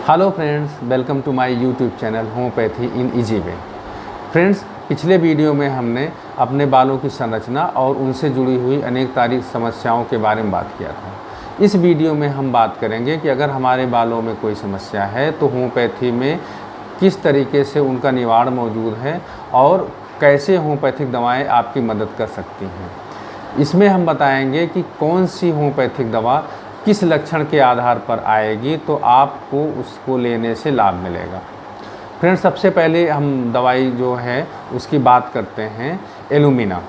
Hello friends, welcome to my YouTube channel homeopathy in easy way. Friends, पिछले video में हमने अपने बालों की संरचना और उनसे जुड़ी हुई अनेक तारीख समस्याओं के बारे में बात किया था। इस वीडियो में हम बात करेंगे कि अगर हमारे बालों में कोई समस्या है तो होम्योपैथी में किस तरीके से उनका निवारण मौजूद है और कैसे होम्योपैथिक दवाएँ आपकी मदद कर सकती हैं। इसमें हम बताएंगे कि कौन सी होम्योपैथिक दवा किस लक्षण के आधार पर आएगी तो आपको उसको लेने से लाभ मिलेगा। फ्रेंड्स, सबसे पहले हम दवाई जो है उसकी बात करते हैं एलुमिना।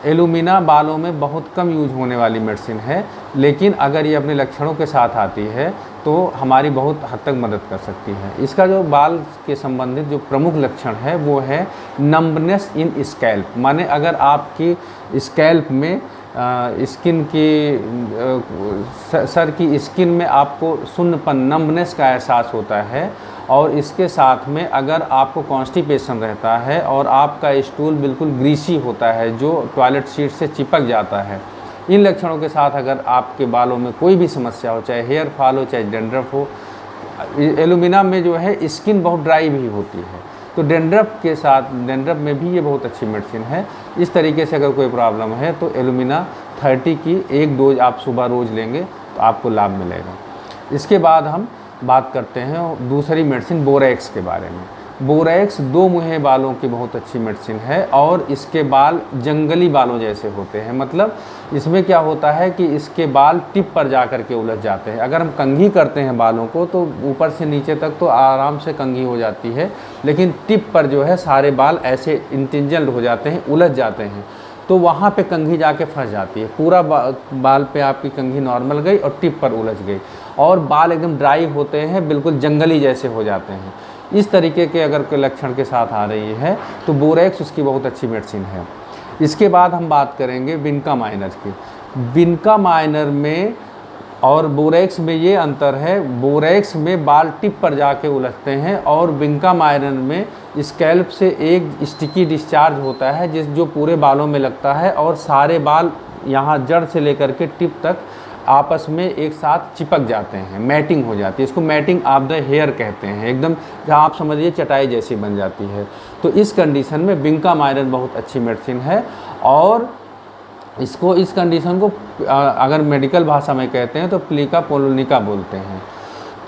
एलुमिना बालों में बहुत कम यूज होने वाली मेडिसिन है, लेकिन अगर ये अपने लक्षणों के साथ आती है तो हमारी बहुत हद तक मदद कर सकती है। इसका जो बाल के संबंधित जो प्रमुख लक्षण है वो है नम्बनेस इन स्कैल्प, माने अगर आपकी स्कैल्प में स्किन की सर की स्किन में आपको शून्यपन नम्बनेस का एहसास होता है और इसके साथ में अगर आपको कॉन्स्टिपेशन रहता है और आपका स्टूल बिल्कुल ग्रीसी होता है जो टॉयलेट सीट से चिपक जाता है, इन लक्षणों के साथ अगर आपके बालों में कोई भी समस्या हो, चाहे हेयर फॉल हो चाहे डेंड्रफ हो। एलुमिना में जो है स्किन बहुत ड्राई भी होती है, तो डेंड्रफ के साथ डेंड्रफ में भी ये बहुत अच्छी मेडिसिन है। इस तरीके से अगर कोई प्रॉब्लम है तो एलुमिना 30 की एक डोज आप सुबह रोज़ लेंगे तो आपको लाभ मिलेगा। इसके बाद हम बात करते हैं दूसरी मेडिसिन बोरेक्स के बारे में। बोरेक्स दो मुहे बालों की बहुत अच्छी मेडिसिन है और इसके बाल जंगली बालों जैसे होते हैं। मतलब इसमें क्या होता है कि इसके बाल टिप पर जा कर के उलझ जाते हैं। अगर हम कंघी करते हैं बालों को तो ऊपर से नीचे तक तो आराम से कंघी हो जाती है, लेकिन टिप पर जो है सारे बाल ऐसे इंटिंजल्ड हो जाते हैं, उलझ जाते हैं, तो वहाँ पे कंघी जाके फंस जाती है। पूरा बाल पे आपकी कंघी नॉर्मल गई और टिप पर उलझ गई और बाल एकदम ड्राई होते हैं, बिल्कुल जंगली जैसे हो जाते हैं। इस तरीके के अगर कोई लक्षण के साथ आ रही है तो बोरेक्स उसकी बहुत अच्छी मेडिसिन है। इसके बाद हम बात करेंगे विनका माइनर की। विनका माइनर में और बोरेक्स में ये अंतर है, बोरेक्स में बाल टिप पर जाके उलझते हैं और विनका माइनर में स्कैल्प से एक स्टिकी डिस्चार्ज होता है जो पूरे बालों में लगता है और सारे बाल यहाँ जड़ से लेकर के टिप तक आपस में एक साथ चिपक जाते हैं, मैटिंग हो जाती है। इसको मैटिंग ऑफ द हेयर कहते हैं, एकदम जहाँ आप समझिए चटाई जैसी बन जाती है। तो इस कंडीशन में विनका माइनर बहुत अच्छी मेडिसिन है और इसको इस कंडीशन को अगर मेडिकल भाषा में कहते हैं तो प्लीका पोलोनिका बोलते हैं।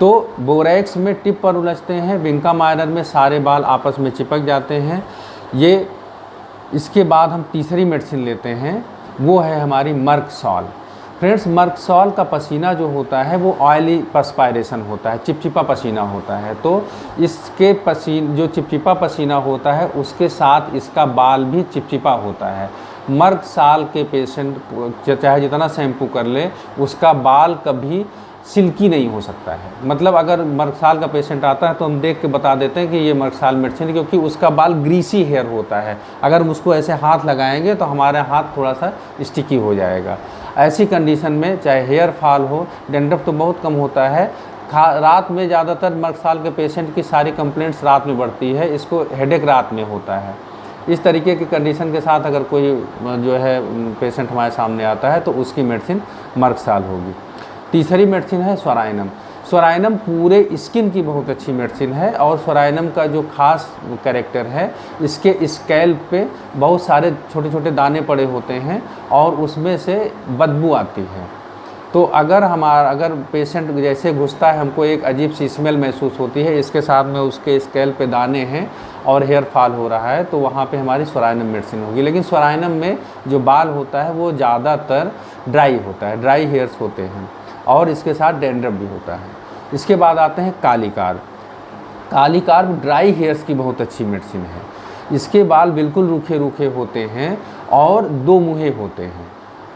तो बोरेक्स में टिप पर उलझते हैं, विनका माइनर में सारे बाल आपस में चिपक जाते हैं। ये इसके बाद हम तीसरी मेडिसिन लेते हैं, वो है हमारी मर्कसॉल। फ्रेंड्स, मर्कसॉल का पसीना जो होता है वो ऑयली पर्सपायरेशन होता है, चिपचिपा पसीना होता है। तो इसके जो चिपचिपा पसीना होता है उसके साथ इसका बाल भी चिपचिपा होता है। मर्कसॉल के पेशेंट चाहे जितना शैम्पू कर ले उसका बाल कभी सिल्की नहीं हो सकता है। मतलब अगर मर्कसॉल का पेशेंट आता है तो हम देख के बता देते हैं कि ये मर्कसॉल मेडिसिन है, क्योंकि उसका बाल ग्रीसी हेयर होता है। अगर हम उसको ऐसे हाथ लगाएंगे तो हमारा हाथ थोड़ा सा स्टिकी हो जाएगा। ऐसी कंडीशन में चाहे हेयर फॉल हो, डेंड्रफ तो बहुत कम होता है। रात में ज़्यादातर मर्कसॉल के पेशेंट की सारी कंप्लेंट्स रात में बढ़ती है, इसको हेडेक रात में होता है। इस तरीके की कंडीशन के साथ अगर कोई जो है पेशेंट हमारे सामने आता है तो उसकी मेडिसिन मर्कसॉल होगी। तीसरी मेडिसिन है स्वराइनम। स्वराइनम पूरे स्किन की बहुत अच्छी मेडिसिन है और स्वराइनम का जो खास कैरेक्टर है, इसके स्कैल्प पे बहुत सारे छोटे छोटे दाने पड़े होते हैं और उसमें से बदबू आती है। तो अगर पेशेंट जैसे घुसता है हमको एक अजीब सी स्मेल महसूस होती है, इसके साथ में उसके स्कैल्प पे दाने हैं और हेयर फॉल हो रहा है, तो वहाँ पे हमारी स्वराइनम मेडिसिन होगी। लेकिन स्वराइनम में जो बाल होता है वो ज़्यादातर ड्राई होता है, ड्राई हेयर्स होते हैं और इसके साथ डेंड्रफ भी होता है। इसके बाद आते हैं कालीकार्ब। कालीकार्ब ड्राई हेयर्स की बहुत अच्छी मेडिसिन है। इसके बाल बिल्कुल रूखे रूखे होते हैं और दो मुहे होते हैं,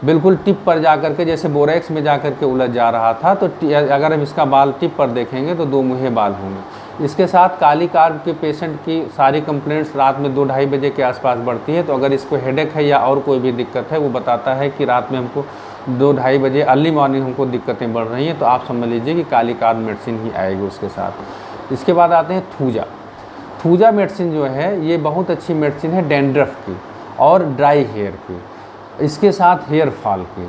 बिल्कुल टिप पर जाकर के, जैसे बोरेक्स में जाकर के उलझ जा रहा था, तो अगर हम इसका बाल टिप पर देखेंगे तो दो मुहे बाल होंगे। इसके साथ कालीकार्ब के पेशेंट की सारी कंप्लेंट्स रात में 2-2:30 बजे के आसपास बढ़ती है। तो अगर इसको हेडेक है या और कोई भी दिक्कत है, वो बताता है कि रात में हमको 2-2:30 बजे अर्ली मॉर्निंग हमको दिक्कतें बढ़ रही हैं, तो आप समझ लीजिए कि कालीकार्ब मेडिसिन ही आएगी उसके साथ। इसके बाद आते हैं थूजा। थूजा मेडिसिन जो है ये बहुत अच्छी मेडिसिन है डेंड्रफ की और ड्राई हेयर की, इसके साथ हेयर फॉल की।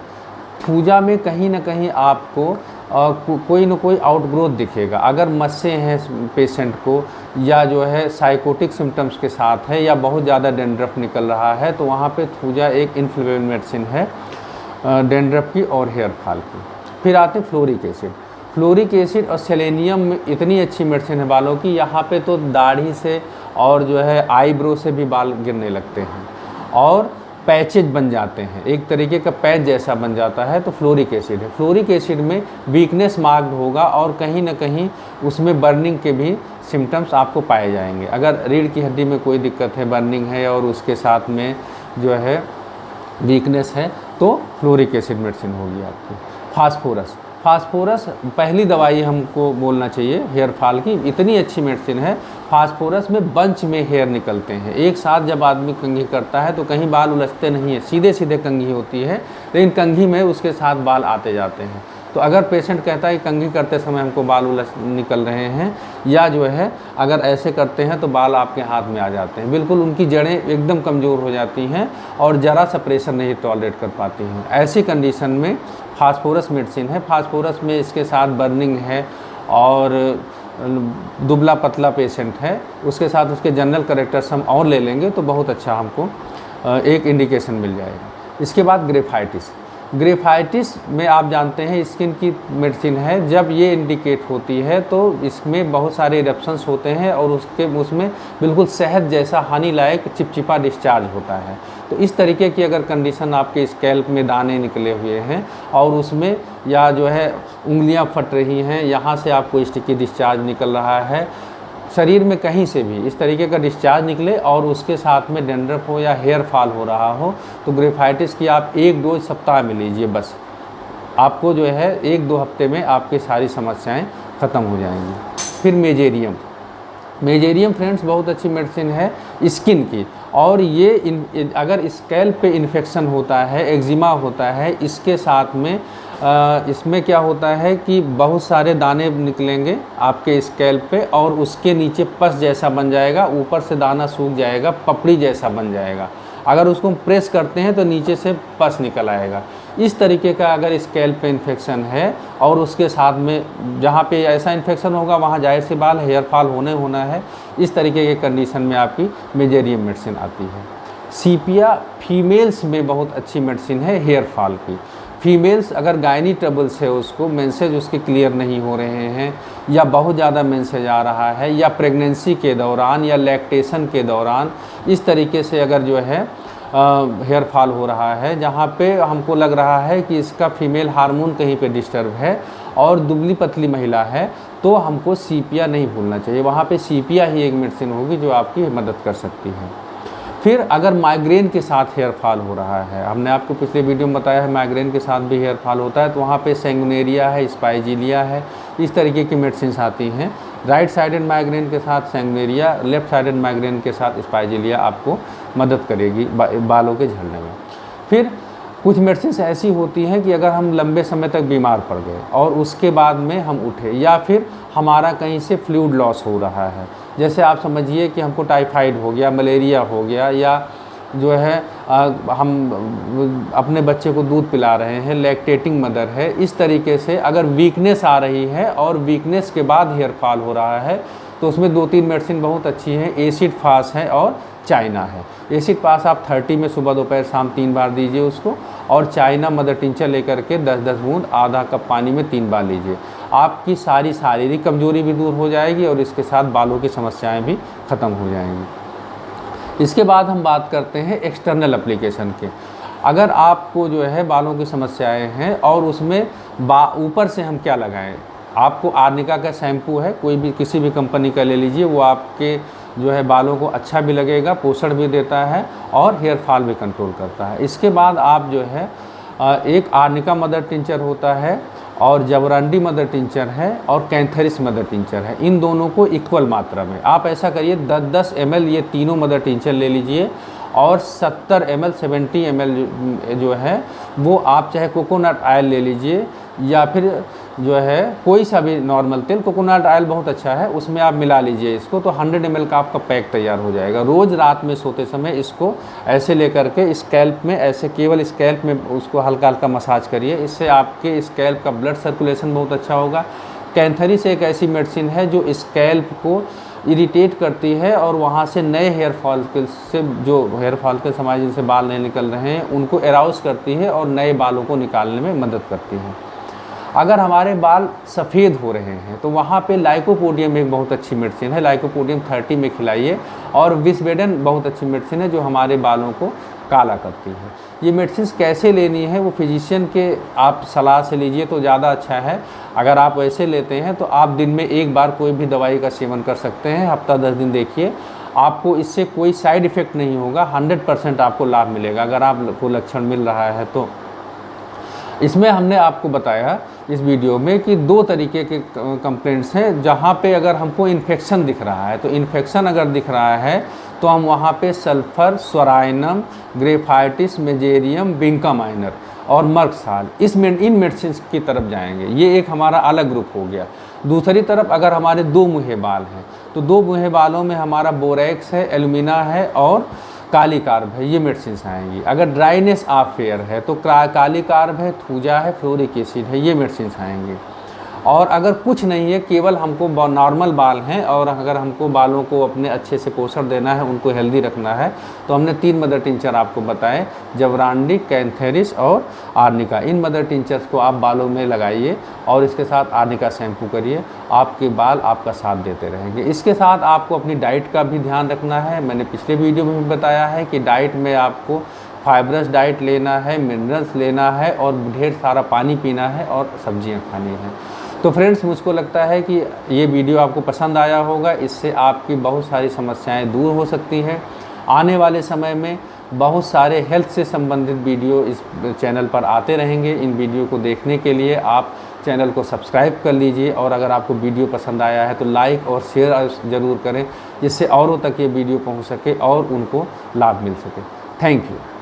थूजा में कहीं ना कहीं आपको कोई ना कोई आउटग्रोथ दिखेगा। अगर मस्से हैं पेशेंट को, या जो है साइकोटिक सिम्टम्स के साथ है, या बहुत ज़्यादा डेंड्रफ निकल रहा है, तो वहाँ पे थूजा एक इन्फ्लेमेबल मेडिसिन है डेंड्रफ की और हेयर फॉल की। फिर आते हैं फ्लोरिक एसिड। फ्लोरिक एसिड और सेलेनियम इतनी अच्छी मेडिसिन है बालों की, यहाँ पे तो दाढ़ी से और जो है आईब्रो से भी बाल गिरने लगते हैं और पैचेज बन जाते हैं, एक तरीके का पैच जैसा बन जाता है, तो फ्लोरिक एसिड है। फ्लोरिक एसिड में वीकनेस मार्क्ड होगा और कहीं ना कहीं उसमें बर्निंग के भी सिम्टम्स आपको पाए जाएंगे। अगर रीढ़ की हड्डी में कोई दिक्कत है, बर्निंग है और उसके साथ में जो है वीकनेस है, तो फ्लोरिक एसिड मेडिसिन होगी आपकी। फास्फोरस, फास्फोरस पहली दवाई हमको बोलना चाहिए हेयर फॉल की, इतनी अच्छी मेडिसिन है। फास्फोरस में बंच में हेयर निकलते हैं, एक साथ जब आदमी कंघी करता है तो कहीं बाल उलझते नहीं है, सीधे सीधे कंघी होती है, लेकिन कंघी में उसके साथ बाल आते जाते हैं। तो अगर पेशेंट कहता है कि कंघी करते समय हमको बाल उलझ निकल रहे हैं, या जो है अगर ऐसे करते हैं तो बाल आपके हाथ में आ जाते हैं, बिल्कुल उनकी जड़ें एकदम कमज़ोर हो जाती हैं और ज़रा सा प्रेशर नहीं टॉलरेट कर पाती हैं, ऐसी कंडीशन में फास्फोरस मेडिसिन है। फास्फोरस में इसके साथ बर्निंग है और दुबला पतला पेशेंट है, उसके साथ उसके जनरल करेक्टर्स हम और ले लेंगे तो बहुत अच्छा हमको एक इंडिकेशन मिल जाएगा। इसके बाद ग्रेफाइटिस। ग्रेफाइटिस में आप जानते हैं स्किन की मेडिसिन है, जब ये इंडिकेट होती है तो इसमें बहुत सारे इरप्शंस होते हैं और उसमें बिल्कुल शहद जैसा हानि लायक चिपचिपा डिस्चार्ज होता है। तो इस तरीके की अगर कंडीशन आपके स्कैल्प में दाने निकले हुए हैं और उसमें या जो है उंगलियां फट रही हैं, यहाँ से आपको स्टिकी डिस्चार्ज निकल रहा है, शरीर में कहीं से भी इस तरीके का डिस्चार्ज निकले और उसके साथ में डेंड्रफ हो या हेयर फॉल हो रहा हो, तो ग्रेफाइटिस की आप 1 डोज सप्ताह में लीजिए, बस आपको जो है 1-2 हफ्ते में आपकी सारी समस्याएं ख़त्म हो जाएंगी। फिर मेजेरियम। मेजेरियम फ्रेंड्स बहुत अच्छी मेडिसिन है स्किन की, और ये अगर स्कैल्प पे इन्फेक्शन होता है, एक्जिमा होता है, इसके साथ में इसमें क्या होता है कि बहुत सारे दाने निकलेंगे आपके स्कैल्प पे और उसके नीचे पस जैसा बन जाएगा, ऊपर से दाना सूख जाएगा, पपड़ी जैसा बन जाएगा। अगर उसको प्रेस करते हैं तो नीचे से पस निकल आएगा। इस तरीके का अगर स्कैल्प पे इन्फेक्शन है और उसके साथ में जहाँ पे ऐसा इन्फेक्शन होगा वहाँ जाहिर सी बात हेयर फॉल होना है, इस तरीके के कंडीशन में आपकी मेजेरियम मेडिसिन आती है। सीपिया फीमेल्स में बहुत अच्छी मेडिसिन है हेयर फॉल की। फीमेल्स अगर गायनी ट्रबल्स है, उसको मेंसेज उसके क्लियर नहीं हो रहे हैं या बहुत ज़्यादा मेंसेज आ रहा है, या प्रेगनेंसी के दौरान या लैक्टेशन के दौरान इस तरीके से अगर जो है हेयर फॉल हो रहा है, जहाँ पे हमको लग रहा है कि इसका फीमेल हार्मोन कहीं पे डिस्टर्ब है और दुबली पतली महिला है, तो हमको सीपिया नहीं भूलना चाहिए। वहाँ पे सीपिया ही एक मेडिसिन होगी जो आपकी मदद कर सकती है। फिर अगर माइग्रेन के साथ हेयर फॉल हो रहा है, हमने आपको पिछले वीडियो में बताया है माइग्रेन के साथ भी हेयर फॉल होता है, तो वहाँ पे सैंगुनेरिया है, स्पाइजिलिया है, इस तरीके की मेडिसिन आती हैं। राइट साइडेड माइग्रेन के साथ सैंगुनेरिया, लेफ्ट साइडेड माइग्रेन के साथ स्पाइजिलिया आपको मदद करेगी बालों के झड़ने में। फिर कुछ मेडिसिन ऐसी होती हैं कि अगर हम लंबे समय तक बीमार पड़ गए और उसके बाद में हम उठे, या फिर हमारा कहीं से फ्लूइड लॉस हो रहा है, जैसे आप समझिए कि हमको टाइफाइड हो गया, मलेरिया हो गया, या जो है हम अपने बच्चे को दूध पिला रहे हैं, लैक्टेटिंग मदर है, इस तरीके से अगर वीकनेस आ रही है और वीकनेस के बाद हेयर फॉल हो रहा है, तो उसमें 2-3 मेडिसिन बहुत अच्छी हैं। एसिड फास है और चाइना है। एसिड पास आप 30 में सुबह दोपहर शाम 3 बार दीजिए उसको, और चाइना मदर टिंचर लेकर के 10-10 बूंद आधा कप पानी में 3 बार लीजिए। आपकी सारी शारीरिक कमजोरी भी दूर हो जाएगी और इसके साथ बालों की समस्याएं भी ख़त्म हो जाएंगी। इसके बाद हम बात करते हैं एक्सटर्नल एप्लीकेशन के। अगर आपको जो है बालों की समस्याएं हैं और उसमें ऊपर से हम क्या लगाएं, आपको आर्निका का शैम्पू है, कोई भी किसी भी कंपनी का ले लीजिए, वो आपके जो है बालों को अच्छा भी लगेगा, पोषण भी देता है और हेयर फॉल भी कंट्रोल करता है। इसके बाद आप जो है एक आर्निका मदर टिंचर होता है और जवरांडी मदर टिंचर है और कैंथरिस मदर टिंचर है, इन दोनों को इक्वल मात्रा में आप ऐसा करिए 10-10 ml ये तीनों मदर टिंचर ले लीजिए, और 70 ml 70 ml जो है वो आप चाहे कोकोनट ऑयल ले लीजिए या फिर जो है कोई सा भी नॉर्मल तेल, कोकोनट ऑयल बहुत अच्छा है, उसमें आप मिला लीजिए इसको, तो 100 ml का आपका पैक तैयार हो जाएगा। रोज़ रात में सोते समय इसको ऐसे लेकर के स्कैल्प में, ऐसे केवल स्कैल्प में उसको हल्का हल्का मसाज करिए। इससे आपके स्कैल्प का ब्लड सर्कुलेशन बहुत अच्छा होगा। कैंथेरिस एक ऐसी मेडिसिन है जो स्कैल्प को इरिटेट करती है और वहाँ से नए हेयर फॉलिकल्स से, जो हेयर फॉलिकल्स हमारे जिनसे बाल नहीं निकल रहे हैं, उनको एराउज करती है और नए बालों को निकालने में मदद करती है। अगर हमारे बाल सफ़ेद हो रहे हैं तो वहाँ पे लाइकोपोडियम एक बहुत अच्छी मेडिसिन है, लाइकोपोडियम 30 में खिलाइए। और विस्बेडन बहुत अच्छी मेडिसिन है जो हमारे बालों को काला करती है। ये मेडिसिन कैसे लेनी है वो फिजिशियन के आप सलाह से लीजिए तो ज़्यादा अच्छा है। अगर आप वैसे लेते हैं तो आप दिन में एक बार कोई भी दवाई का सेवन कर सकते हैं, हफ्ता 10 दिन देखिए, आपको इससे कोई साइड इफ़ेक्ट नहीं होगा, 100% आपको लाभ मिलेगा अगर आपको लक्षण मिल रहा है तो। इसमें हमने आपको बताया इस वीडियो में कि 2 तरीके के कंप्लेंट्स हैं। जहाँ पे अगर हमको इन्फेक्शन दिख रहा है, तो इन्फेक्शन अगर दिख रहा है तो हम वहाँ पे sulphur, psorinum, graphites, mezereum, vinca minor और मर्कसाल इन मेडिसिन की तरफ जाएंगे। ये एक हमारा अलग ग्रुप हो गया। दूसरी तरफ अगर हमारे 2 मुँहे बाल हैं तो 2 मुँहे बालों में हमारा बोरेक्स है, एल्यूमिना है और काली कार्ब है, ये मेडिसिन आएंगी। अगर ड्राइनेस ऑफ फेयर है तो काली कार्ब है, थूजा है, फ्लोरिक एसिड है, ये मेडिसिन आएंगी। और अगर कुछ नहीं है, केवल हमको नॉर्मल बाल हैं और अगर हमको बालों को अपने अच्छे से पोषण देना है, उनको हेल्दी रखना है, तो हमने 3 मदर टिंचर आपको बताए, जवरांडी, कैंथेरिस और आर्निका। इन मदर टिंचर्स को आप बालों में लगाइए और इसके साथ आर्निका शैम्पू करिए, आपके बाल आपका साथ देते रहेंगे। इसके साथ आपको अपनी डाइट का भी ध्यान रखना है। मैंने पिछले वीडियो में भी बताया है कि डाइट में आपको फाइबरस डाइट लेना है, मिनरल्स लेना है और ढेर सारा पानी पीना है और सब्जियां खानी है। तो फ्रेंड्स, मुझको लगता है कि ये वीडियो आपको पसंद आया होगा। इससे आपकी बहुत सारी समस्याएं दूर हो सकती हैं। आने वाले समय में बहुत सारे हेल्थ से संबंधित वीडियो इस चैनल पर आते रहेंगे। इन वीडियो को देखने के लिए आप चैनल को सब्सक्राइब कर लीजिए और अगर आपको वीडियो पसंद आया है तो लाइक और शेयर ज़रूर करें, जिससे औरों तक ये वीडियो पहुंच सके और उनको लाभ मिल सके। Thank you.